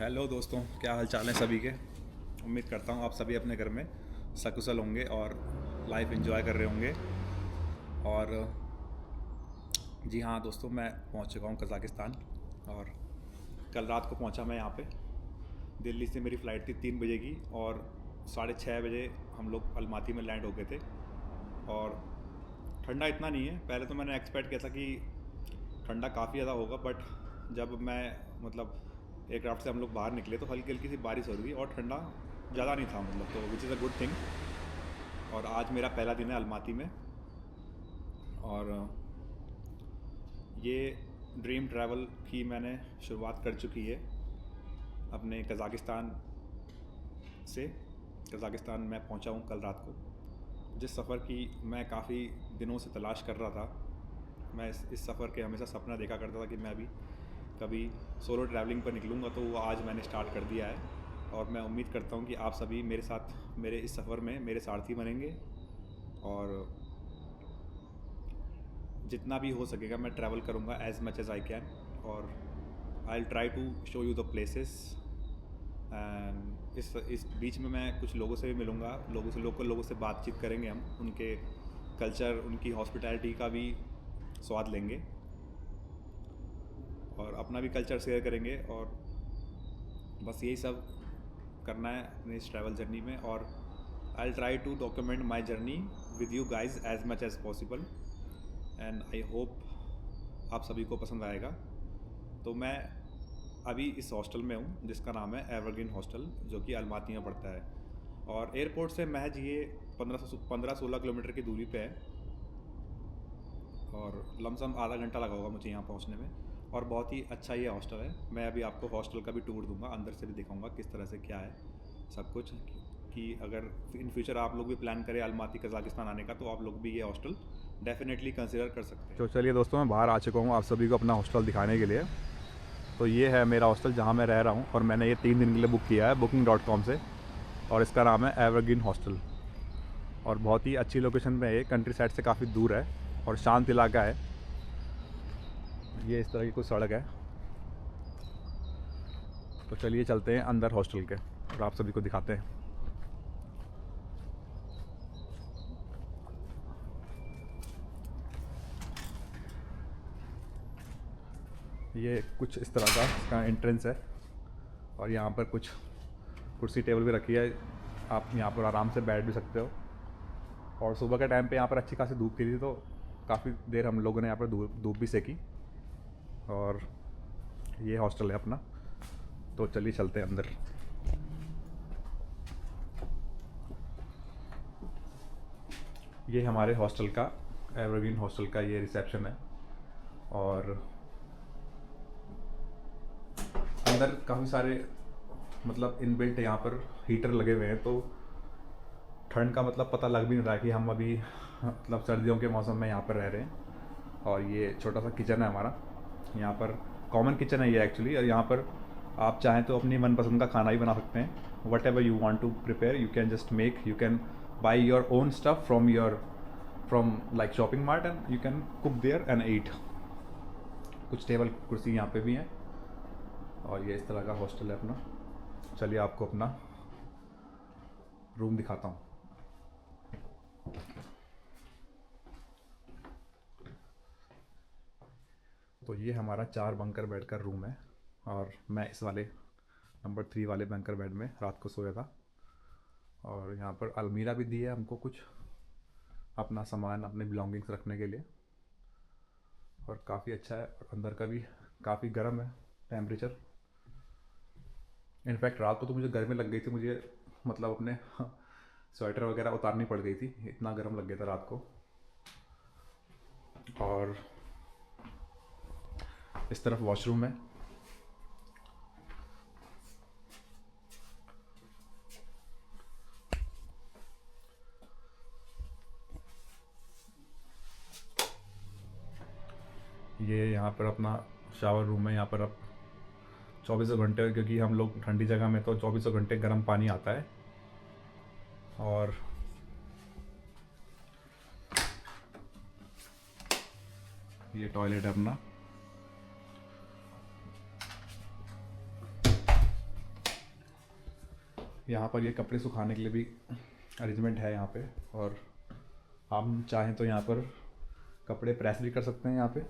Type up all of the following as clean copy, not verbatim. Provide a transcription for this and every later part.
Hello दोस्तों, क्या हाल चाल है सभी के। उम्मीद करता हूँ आप सभी अपने घर में सकुशल होंगे और लाइफ एंजॉय कर रहे होंगे। और जी हाँ दोस्तों, मैं पहुँच चुका हूँ कज़ाकिस्तान। और कल रात को पहुँचा मैं यहाँ पे। दिल्ली से मेरी फ़्लाइट थी 3 बजे की और 6:30 बजे हम लोग अलमाती में लैंड हो गए थे। और ठंडा इतना नहीं है, पहले तो मैंने एक्सपेक्ट किया था कि ठंडा काफ़ी ज़्यादा होगा, बट जब मैं मतलब एयरक्राफ्ट से हम लोग बाहर निकले तो हल्की हल्की सी बारिश हो रही थी और ठंडा ज़्यादा नहीं था, मतलब तो which is a good thing. और आज मेरा पहला दिन है अलमाती में। और ये ड्रीम ट्रैवल की मैंने शुरुआत कर चुकी है अपने कज़ाकिस्तान से। कज़ाकिस्तान मैं पहुंचा हूं कल रात को। जिस सफ़र की मैं काफ़ी दिनों से तलाश कर रहा था, मैं इस सफ़र के हमेशा सपना देखा करता था कि मैं अभी कभी सोलो ट्रैवलिंग पर निकलूँगा, तो वो आज मैंने स्टार्ट कर दिया है। और मैं उम्मीद करता हूँ कि आप सभी मेरे साथ मेरे इस सफ़र में मेरे सारथी बनेंगे। और जितना भी हो सकेगा मैं ट्रैवल करूँगा as much as I can. और I will try to show you the places. And इस बीच में मैं कुछ लोगों से भी मिलूँगा, लोगों से, लोकल लोगों से बातचीत करेंगे हम, उनके कल्चर, उनकी हॉस्पिटैलिटी का भी स्वाद लेंगे और अपना भी कल्चर शेयर करेंगे। और बस यही सब करना है अपनी इस ट्रैवल जर्नी में। और I will try to document my journey with you guys as much as possible. And I hope आप सभी को पसंद आएगा। तो मैं अभी इस हॉस्टल में हूँ जिसका नाम है एवरग्रीन हॉस्टल, जो कि अलमाती में पड़ता है। और एयरपोर्ट से महज ये 15-16 किलोमीटर की दूरी पे है। और लमसम आधा घंटा लगा होगा मुझे यहाँ पहुँचने में। और बहुत ही अच्छा ये हॉस्टल है। मैं अभी आपको हॉस्टल का भी टूर दूंगा, अंदर से भी दिखाऊंगा किस तरह से क्या है सब कुछ, कि अगर इन फ्यूचर आप लोग भी प्लान करें अलमाती कज़ाकिस्तान आने का, तो आप लोग भी ये हॉस्टल डेफिनेटली कंसिडर कर सकते हैं। तो चलिए दोस्तों, मैं बाहर आ चुका हूँ आप सभी को अपना हॉस्टल दिखाने के लिए। तो ये है मेरा हॉस्टल जहाँ मैं रह रहा हूँ, और मैंने ये 3 दिन के लिए बुक किया है booking.com से। और इसका नाम है एवरग्रीन हॉस्टल। और बहुत ही अच्छी लोकेशन पे है ये, कंट्री साइड से काफ़ी दूर है और शांत इलाका है। ये इस तरह की कुछ सड़क है। तो चलिए चलते हैं अंदर हॉस्टल के और आप सभी को दिखाते हैं। ये कुछ इस तरह का इसका एंट्रेंस है। और यहाँ पर कुछ कुर्सी टेबल भी रखी है, आप यहाँ पर आराम से बैठ भी सकते हो। और सुबह के टाइम पे यहाँ पर अच्छी खासी धूप खिली थी, तो काफ़ी देर हम लोगों ने यहाँ पर धूप भी सेकी। और ये हॉस्टल है अपना। तो चलिए चलते हैं अंदर। ये हमारे हॉस्टल का, एवरग्रीन हॉस्टल का ये रिसेप्शन है। और अंदर काफ़ी सारे मतलब इनबिल्ट यहाँ पर हीटर लगे हुए हैं, तो ठंड का मतलब पता लग भी नहीं रहा है कि हम अभी मतलब सर्दियों के मौसम में यहाँ पर रह रहे हैं। और ये छोटा सा किचन है हमारा। यहाँ पर कॉमन किचन है ये एक्चुअली। और यहाँ पर आप चाहें तो अपनी मनपसंद का खाना ही बना सकते हैं। Whatever you want to prepare you can just make, you can buy your own stuff from like shopping mart, and you can cook there and eat. कुछ टेबल कुर्सी यहाँ पे भी हैं। और ये इस तरह का हॉस्टल है अपना। चलिए आपको अपना रूम दिखाता हूँ। तो ये हमारा 4 बंकर बेड का रूम है। और मैं इस वाले नंबर 3 वाले बंकर बेड में रात को सोया था। और यहाँ पर अलमीरा भी दी है हमको, कुछ अपना सामान, अपने बिलोंगिंग्स रखने के लिए। और काफ़ी अच्छा है। और अंदर का भी काफ़ी गर्म है टेम्परेचर। इनफैक्ट रात को तो मुझे गर्मी लग गई थी, मुझे मतलब अपने स्वेटर वगैरह उतारनी पड़ गई थी, इतना गर्म लग गया था रात को। और इस तरफ वॉशरूम है। ये यहाँ पर अपना शावर रूम है। यहाँ पर अब 24 घंटे, क्योंकि हम लोग ठंडी जगह में तो 24 घंटे गर्म पानी आता है। और ये टॉयलेट है अपना। यहाँ पर ये कपड़े सुखाने के लिए भी अरेंजमेंट है यहाँ पे, और हम चाहें तो यहाँ पर कपड़े प्रेस भी कर सकते हैं यहाँ पे।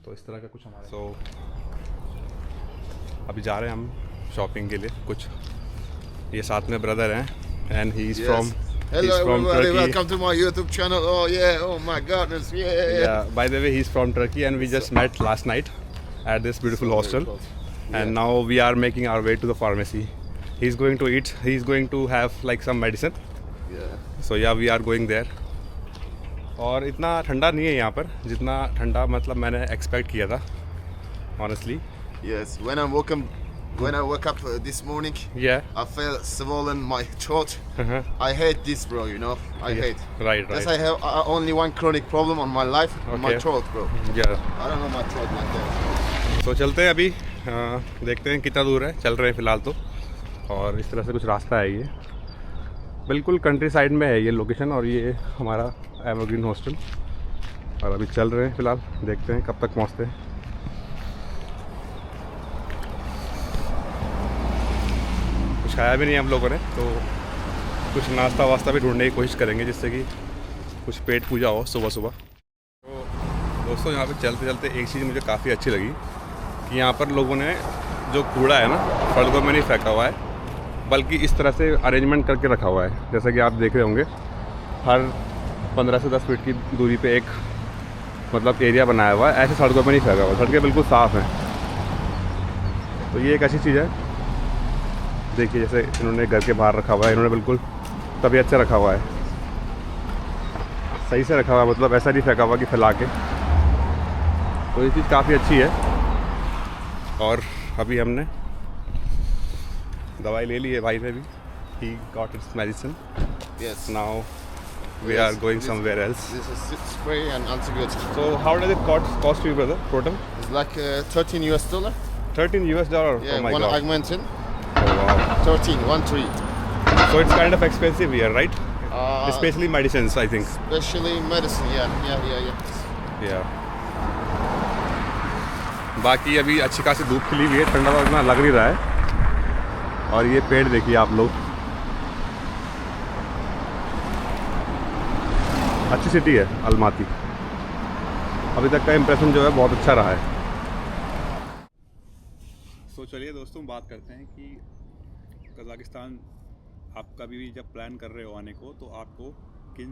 तो इस तरह का कुछ हमारा अभी जा रहे हैं हम शॉपिंग के लिए कुछ। ये साथ में ब्रदर हैं and he is from Hello everybody, welcome to my YouTube channel. Oh yeah, oh my goodness, yeah. By the way, he's from Turkey and we just met last night at this beautiful hostel. And now we are making our way to the pharmacy. He's going to eat, he's going to have like some medicine. Yeah. So yeah, we are going there. और इतना ठंडा नहीं है यहाँ पर जितना ठंडा मतलब मैंने एक्सपेक्ट किया था, honestly. Yes, when I woke up this morning, Yeah. I felt swollen my throat. Uh-huh. I hate this, bro. You know, I Yeah. hate. Right. Yes, I have only one chronic problem on my life, my Okay. throat, bro. Yeah. I don't know my throat like that. तो चलते हैं अभी, देखते हैं कितना दूर है, चल रहे हैं फ़िलहाल तो। और इस तरह से कुछ रास्ता है, ये बिल्कुल कंट्री साइड में है ये लोकेशन, और ये हमारा एवरग्रीन हॉस्टल। और अभी चल रहे हैं फ़िलहाल, देखते हैं कब तक पहुंचते हैं। कुछ खाया भी नहीं हम लोगों ने, तो कुछ नाश्ता वास्ता भी ढूंढने की कोशिश करेंगे जिससे कि कुछ पेट पूजा हो सुबह सुबह। तो दोस्तों यहाँ पे चलते चलते एक चीज़ मुझे काफ़ी अच्छी लगी कि यहाँ पर लोगों ने जो कूड़ा है ना, सड़कों में नहीं फेंका हुआ है, बल्कि इस तरह से अरेंजमेंट करके रखा हुआ है। जैसा कि आप देख रहे होंगे, हर 15 से 10 फीट की दूरी पे एक मतलब एरिया बनाया हुआ है, ऐसे सड़कों पे नहीं फेंका हुआ। सड़कें बिल्कुल साफ़ हैं, तो ये एक अच्छी चीज़ है। देखिए जैसे इन्होंने घर के बाहर रखा हुआ है, इन्होंने बिल्कुल तबीयत से रखा हुआ है, सही से रखा हुआ है, मतलब ऐसा नहीं फेंका हुआ कि फैला के। तो ये चीज़ काफ़ी अच्छी है। और अभी हमने दवाई ले ली है भाई ने भी, he got his medicine. Yes. Now we are going somewhere else. This is spray and antibiotic. So how does it cost you, brother, total? It's like $13 US. $13 US? Yeah, Oh my one god. Augmentin, Oh wow. 13. So it's kind of expensive here, right? Uh, Especially medicines, I think. Especially medicine, yeah. Yeah. बाकी अभी अच्छी खासी धूप खिली हुई है, ठंडा तो इतना लग नहीं रहा है। और ये पेड़ देखिए आप लोग, अच्छी सिटी है अलमाती। अभी तक का इम्प्रेशन जो है बहुत अच्छा रहा है। तो चलिए दोस्तों, बात करते हैं कि कज़ाकिस्तान आप कभी भी जब प्लान कर रहे हो आने को, तो आपको किन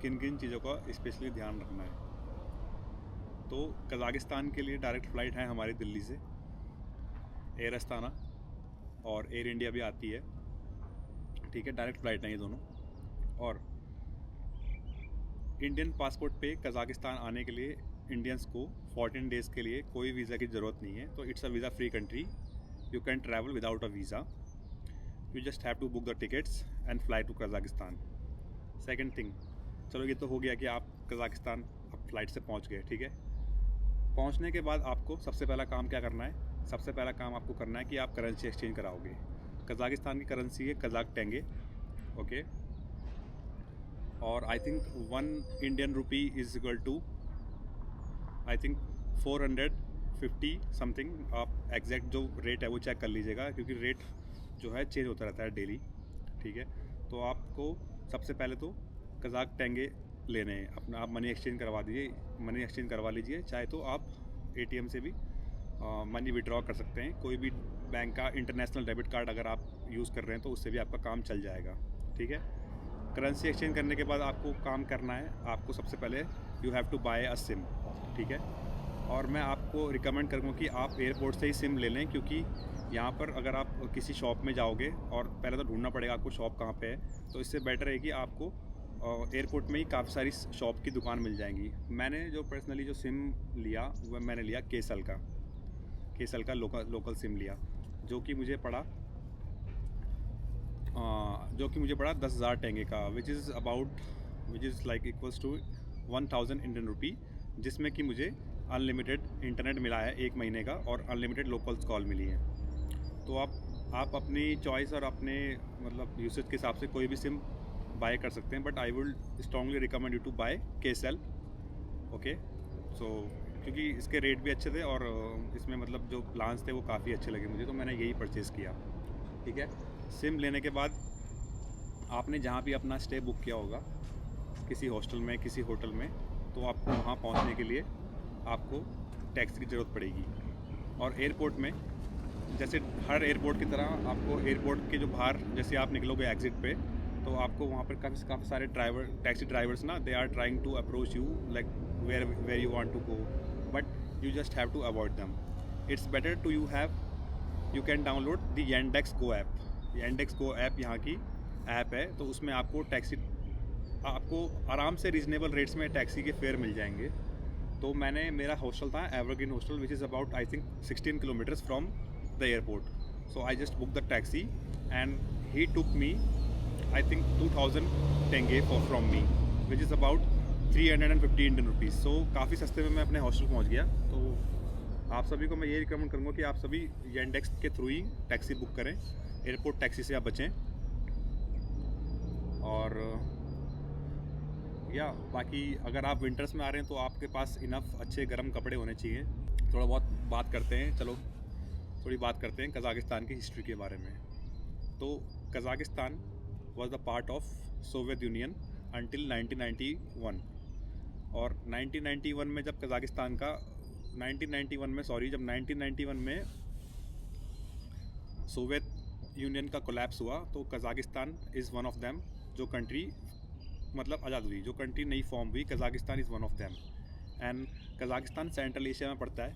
किन चीज़ों का स्पेशली ध्यान रखना है। तो कज़ाकिस्तान के लिए डायरेक्ट फ़्लाइट है हमारी दिल्ली से, एयर अस्ताना और एयर इंडिया भी आती है, ठीक है, डायरेक्ट फ़्लाइट है ये दोनों। और इंडियन पासपोर्ट पे कज़ाकिस्तान आने के लिए इंडियंस को 14 डेज़ के लिए कोई वीज़ा की ज़रूरत नहीं है। तो it's a visa free country, you can travel without a visa, you just have to book the tickets and fly to Kazakhstan. Second thing, चलो ये तो हो गया कि आप कज़ाकिस्तान अब फ़्लाइट से पहुँच गए, ठीक है। पहुंचने के बाद आपको सबसे पहला काम क्या करना है? सबसे पहला काम आपको करना है कि आप करेंसी एक्सचेंज कराओगे। कज़ाकिस्तान की करेंसी है कज़ाक टेंगे, ओके। और I think 1 Indian rupee is equal to I think 450 something. आप एग्जैक्ट जो रेट है वो चेक कर लीजिएगा, क्योंकि रेट जो है चेंज होता रहता है डेली, ठीक है। तो आपको सबसे पहले तो कज़ाक टेंगे लेने हैं अपना, आप मनी एक्सचेंज करवा लीजिए। चाहे तो आप एटीएम से भी मनी विड्रॉ कर सकते हैं, कोई भी बैंक का इंटरनेशनल डेबिट कार्ड अगर आप यूज़ कर रहे हैं तो उससे भी आपका काम चल जाएगा, ठीक है। करेंसी एक्सचेंज करने के बाद आपको काम करना है, आपको सबसे पहले you have to buy a SIM, ठीक है। और मैं आपको रिकमेंड करूँगा कि आप एयरपोर्ट से ही सिम ले लें, क्योंकि यहाँ पर अगर आप किसी शॉप में जाओगे और पहले तो ढूंढना पड़ेगा आपको शॉप कहाँ पे है, तो इससे बेटर है कि आपको एयरपोर्ट में ही काफ़ी सारी शॉप की दुकान मिल जाएंगी। मैंने जो पर्सनली जो सिम लिया वह मैंने लिया केसल का लोकल सिम लिया, जो कि मुझे पड़ा 10,000 टेंगे का, which is like equals to 1,000 Indian rupee, जिसमें कि मुझे अनलिमिटेड इंटरनेट मिला है 1 महीने का और अनलिमिटेड लोकल कॉल मिली है। तो आप अपनी चॉइस और अपने मतलब यूसेज के हिसाब से कोई भी सिम बाय कर सकते हैं, but I would strongly recommend you to buy Kcell, okay. So क्योंकि इसके रेट भी अच्छे थे और इसमें मतलब जो प्लान्स थे वो काफ़ी अच्छे लगे मुझे, तो मैंने यही परचेज़ किया। ठीक है, सिम लेने के बाद आपने जहाँ भी अपना स्टे बुक किया होगा, किसी हॉस्टल में, किसी होटल में, तो आपको वहाँ पहुँचने के लिए आपको टैक्सी की ज़रूरत पड़ेगी। और एयरपोर्ट में, जैसे हर एयरपोर्ट की तरह, आपको एयरपोर्ट के जो बाहर जैसे आप निकलोगे एग्ज़िट पे, तो आपको वहाँ पर काफ़ी सारे टैक्सी ड्राइवर्स ना, they are trying to approach you like where you want to go, but you just have to avoid them. It's better to you can download the Yandex Go app. Yandex Go app यहाँ की app है, तो उसमें आपको आराम से reasonable rates में taxi के फेयर मिल जाएंगे। तो मेरा हॉस्टल था evergreen hostel, which is about I think 16 kilometres from the airport. So I just book the taxi and he took me I think 2000 tenge from me, which is about 350 Indian rupees. So काफ़ी सस्ते में मैं अपने hostel पहुँच गया। तो आप सभी को मैं ये रिकमेंड करूँगा कि आप सभी Yandex के थ्रू ही टैक्सी बुक करें, एयरपोर्ट टैक्सी से आप बचें। और या बाकी अगर आप विंटर्स में आ रहे हैं तो आपके पास इनफ अच्छे गर्म कपड़े होने चाहिए। थोड़ा बहुत बात करते हैं, चलो थोड़ी बात करते हैं कज़ाकिस्तान की हिस्ट्री के बारे में। तो Kazakhstan was the part of Soviet union until 1991। और 1991 में जब कज़ाकिस्तान का 1991 में सोवियत यूनियन का कोलैप्स हुआ, तो Kazakhstan is one of them, जो कंट्री मतलब आज़ाद हुई, जो कंट्री नई फॉर्म हुई, Kazakhstan is one of them. And Kazakhstan Central Asia में पड़ता है,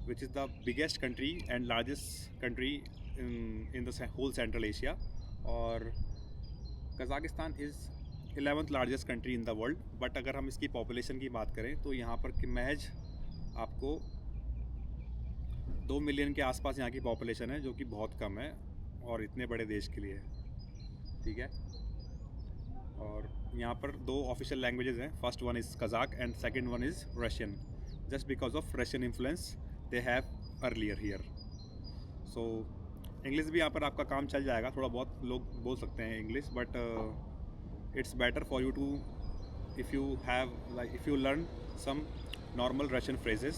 which is the biggest country and largest country in the whole Central Asia. और Kazakhstan is 11th largest country in the world. But अगर हम इसकी population की बात करें तो यहाँ पर कि महज आपको 2 मिलियन के आसपास यहाँ की पॉपुलेशन है, जो कि बहुत कम है और इतने बड़े देश के लिए। ठीक है, और यहाँ पर 2 ऑफिशियल लैंग्वेजेस हैं, first one is Kazakh and second one is Russian, just because of Russian influence they have earlier here. So English भी यहाँ पर आपका काम चल जाएगा, थोड़ा बहुत लोग बोल सकते हैं English, but it's better for you to if you learn some normal Russian phrases,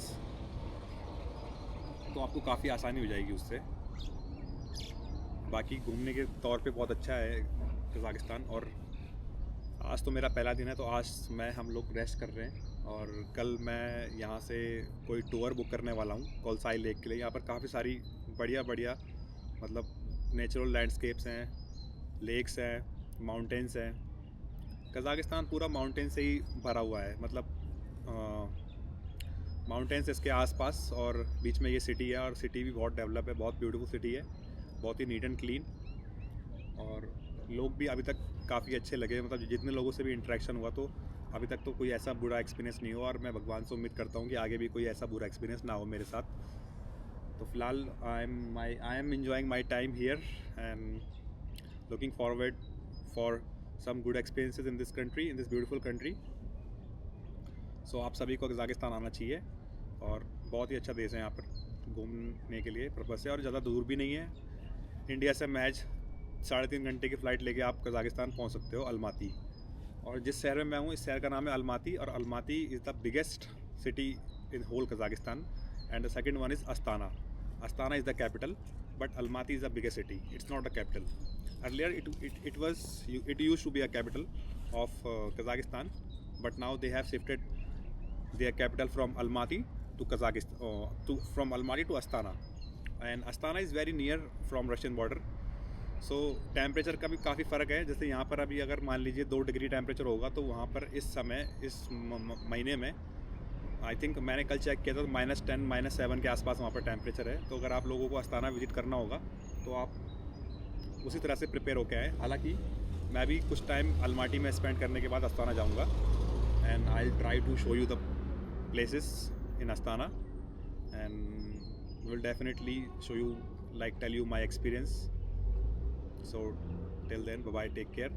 तो आपको काफ़ी आसानी हो जाएगी उससे। बाकी घूमने के तौर पे बहुत अच्छा है कज़ाकिस्तान। और आज तो मेरा पहला दिन है, तो आज हम लोग रेस्ट कर रहे हैं, और कल मैं यहाँ से कोई टूर बुक करने वाला हूँ कोलसाई लेक के लिए। यहाँ पर काफ़ी सारी बढ़िया मतलब नेचुरल लैंडस्केप्स हैं, लेक्स हैं, माउंटेन्स हैं। कज़ाकिस्तान पूरा माउंटेन से ही भरा हुआ है, मतलब माउंटेन्स इसके आसपास, और बीच में ये सिटी है, और सिटी भी बहुत डेवलप है, बहुत ब्यूटीफुल सिटी है, बहुत ही नीट एंड क्लीन। और लोग भी अभी तक काफ़ी अच्छे लगे, मतलब जितने लोगों से भी इंटरेक्शन हुआ, तो अभी तक तो कोई ऐसा बुरा एक्सपीरियंस नहीं हुआ, और मैं भगवान से उम्मीद करता हूँ कि आगे भी कोई ऐसा बुरा एक्सपीरियंस ना हो मेरे साथ। तो फिलहाल I am enjoying my time here and looking forward for some good experiences in this country, in this beautiful country. So आप सभी को कज़ाकिस्तान आना चाहिए, और बहुत ही अच्छा देश है यहाँ पर घूमने के लिए पर्पज़ से, और ज़्यादा दूर भी नहीं है। इंडिया से महज 3.5 घंटे की फ़्लाइट लेके आप कज़ाकिस्तान पहुँच सकते हो, अलमाती। और जिस शहर में मैं हूँ, इस शहर का नाम है अलमाती, और Almaty is the biggest city in whole Kazakhstan, and the second one is Astana. Astana is the capital, but Almaty is the biggest city, it's not a capital. Earlier it used to be a capital of Kazakhstan, but now they have shifted their capital from Almaty to Kazakhstan, from Almaty to Astana, and Astana is very near from Russian border. So temperature का भी काफ़ी फ़र्क है। जैसे यहाँ पर अभी अगर मान लीजिए 2 डिग्री टेम्परेचर होगा, तो वहाँ पर इस समय इस महीने में आई थिंक मैंने कल चेक किया था, तो -10 -7 के आसपास वहाँ पर टेम्परेचर है। तो अगर आप लोगों को अस्ताना विज़िट करना होगा, तो आप उसी तरह से प्रिपेयर होकर आएँ। हालांकि मैं भी कुछ टाइम अलमाटी में स्पेंड करने के बाद अस्ताना जाऊँगा, and I will try to show you the places in Astana, and will definitely show you, tell you my experience. So till then, bye bye, take care.